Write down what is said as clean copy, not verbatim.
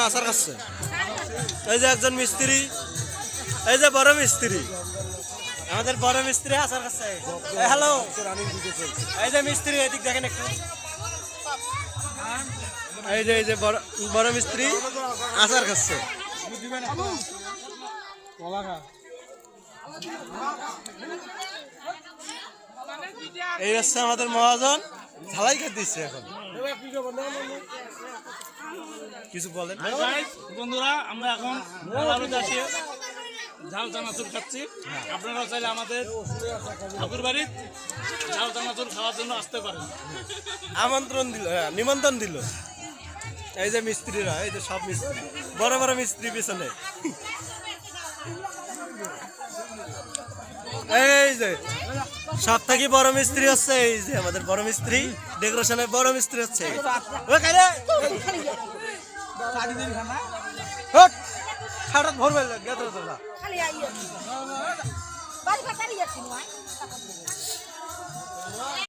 আচার খাচ্ছে। এই যে একজন মিস্ত্রি, এই যে বড় মিস্ত্রি, আমাদের বড় মিস্ত্রি আচার খাচ্ছে। হ্যালো, এই যে মিস্ত্রি এদিক দেখেন একটু। এই যে বড় মিস্ত্রি আচার খাচ্ছে। এই হচ্ছে আমাদের মহাজন, ঝালাই খেতে দিচ্ছে এখন। কিছু বলেন বন্ধুরা, আমরা এখন ঝাল চানাচুর খাচ্ছি। আপনারা চাইলে আমাদের ঠাকুর বাড়ির ঝাল চানাচুর খাওয়ার জন্য আসতে পারেন। আমন্ত্রণ দিল, নিমন্ত্রণ দিল। এই যে মিস্ত্রিরা, এই যে সব মিস্ত্রি, বড় বড় মিস্ত্রি পিছনে। এই যে সব থেকে বড় মিস্ত্রি হচ্ছে এই যে আমাদের বড় মিস্ত্রি, ডেকোরেশনের বড় মিস্ত্রি হচ্ছে। ভরবে